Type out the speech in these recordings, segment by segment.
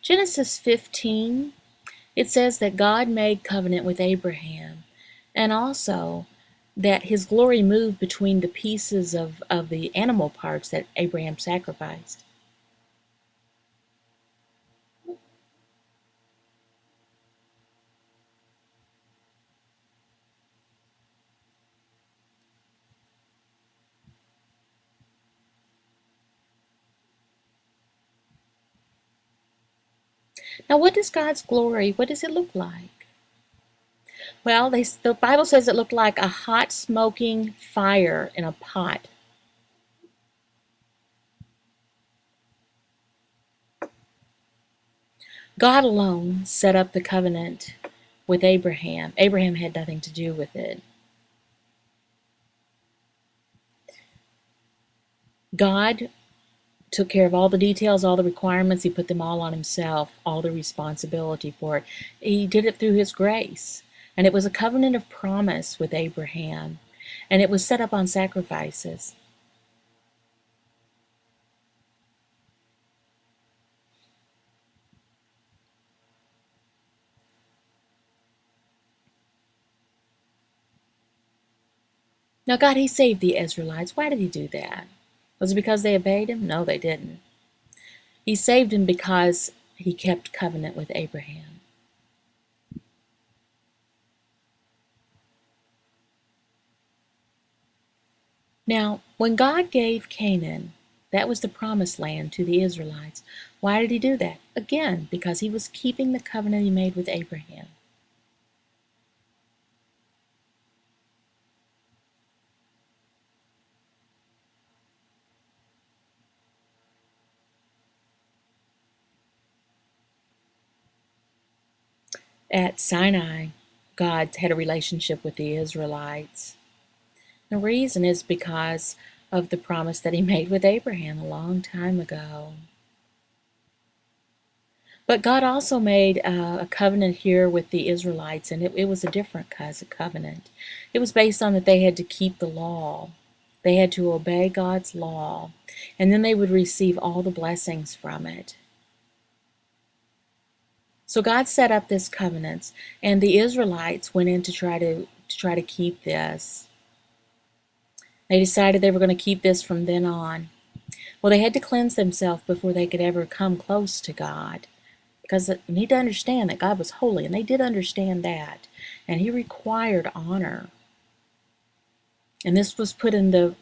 Genesis 15, it says that God made covenant with Abraham, and also that his glory moved between the pieces of the animal parts that Abraham sacrificed. Now, what does God's glory, what does it look like? Well, the Bible says it looked like a hot smoking fire in a pot. God alone set up the covenant with Abraham. Abraham had nothing to do with it. God took care of all the details, all the requirements. He put them all on himself, all the responsibility for it. He did it through his grace. And it was a covenant of promise with Abraham. And it was set up on sacrifices. Now, God, he saved the Israelites. Why did he do that? Was it because they obeyed him? No, they didn't. He saved him because he kept covenant with Abraham. Now, when God gave Canaan, that was the promised land to the Israelites. Why did he do that? Again, because he was keeping the covenant he made with Abraham. At Sinai, God had a relationship with the Israelites. The reason is because of the promise that he made with Abraham a long time ago. But God also made a covenant here with the Israelites, and it was a different covenant. It was based on that they had to keep the law. They had to obey God's law, and then they would receive all the blessings from it. So God set up this covenant, and the Israelites went in to try to keep this. They decided they were going to keep this from then on. Well, they had to cleanse themselves before they could ever come close to God. Because you need to understand that God was holy, and they did understand that. And he required honor. And this was put in the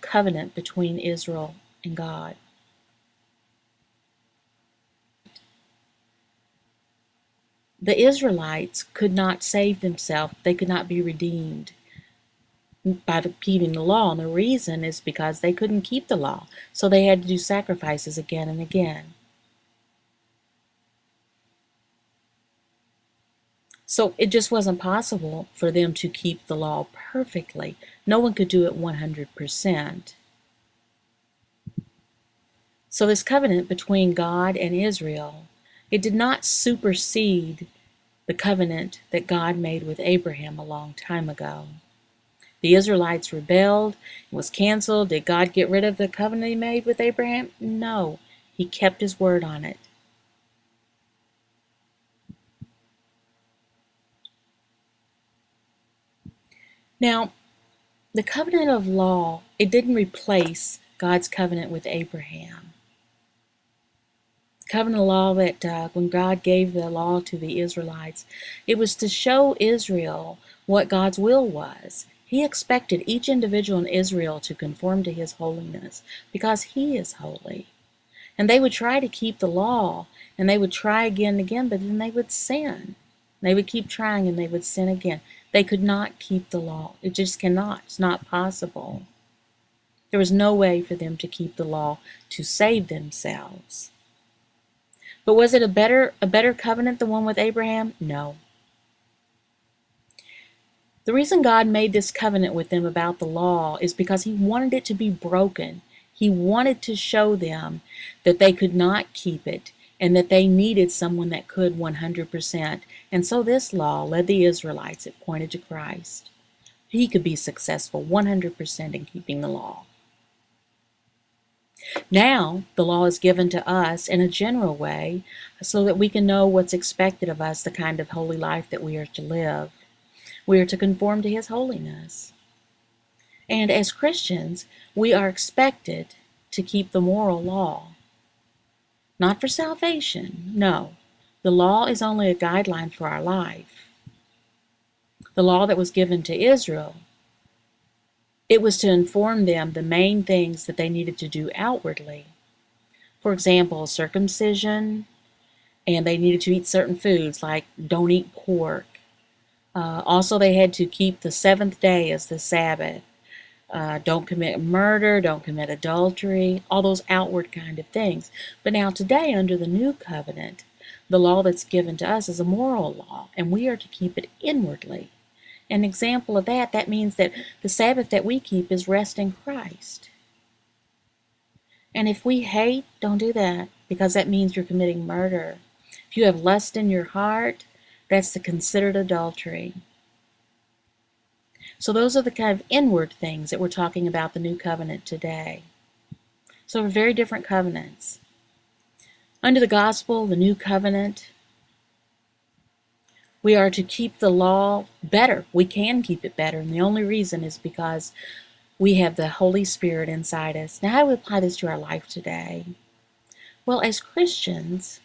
covenant between Israel and God. The Israelites could not save themselves. They could not be redeemed by keeping the law. And the reason is because they couldn't keep the law. So they had to do sacrifices again and again. So it just wasn't possible for them to keep the law perfectly. No one could do it 100%. So this covenant between God and Israel, it did not supersede the covenant that God made with Abraham a long time ago. The Israelites rebelled, it was canceled. Did God get rid of the covenant he made with Abraham? No, he kept his word on it. Now, the covenant of law, it didn't replace God's covenant with Abraham. Covenant law that when God gave the law to the Israelites, it was to show Israel what God's will was. He expected each individual in Israel to conform to his holiness because he is holy. And they would try to keep the law, and they would try again and again, but then they would sin. They would keep trying and they would sin again. They could not keep the law. It just cannot. It's not possible. There was no way for them to keep the law to save themselves. But was it a better covenant, the one with Abraham? No. The reason God made this covenant with them about the law is because he wanted it to be broken. He wanted to show them that they could not keep it and that they needed someone that could 100%. And so this law led the Israelites. It pointed to Christ. He could be successful 100% in keeping the law. Now, the law is given to us in a general way so that we can know what's expected of us, the kind of holy life that we are to live. We are to conform to His holiness. And as Christians, we are expected to keep the moral law. Not for salvation, no. The law is only a guideline for our life. The law that was given to Israel, it was to inform them the main things that they needed to do outwardly. For example, circumcision, and they needed to eat certain foods like don't eat pork. Also, they had to keep the seventh day as the Sabbath. Don't commit murder, don't commit adultery, all those outward kind of things. But now today, under the new covenant, the law that's given to us is a moral law, and we are to keep it inwardly. An example of that means that the Sabbath that we keep is rest in Christ. And if we hate, don't do that, because that means you're committing murder. If you have lust in your heart, that's considered adultery. So those are the kind of inward things that we're talking about the new covenant today. So they're very different covenants. Under the gospel, the new covenant, we are to keep the law better. We can keep it better, and the only reason is because we have the Holy Spirit inside us. Now, how do we apply this to our life today? Well, as Christians,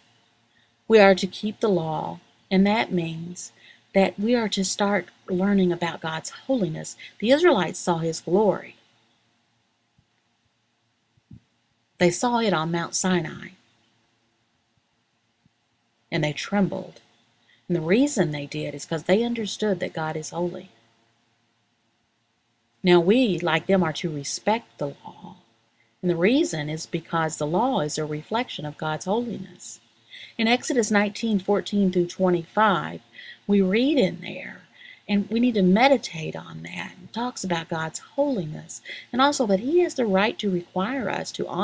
we are to keep the law, and that means that we are to start learning about God's holiness. The Israelites saw His glory. They saw it on Mount Sinai, and they trembled. And the reason they did is because they understood that God is holy. Now we, like them, are to respect the law. And the reason is because the law is a reflection of God's holiness. In Exodus 19:14 through 25, we read in there, and we need to meditate on that. It talks about God's holiness, and also that He has the right to require us to honor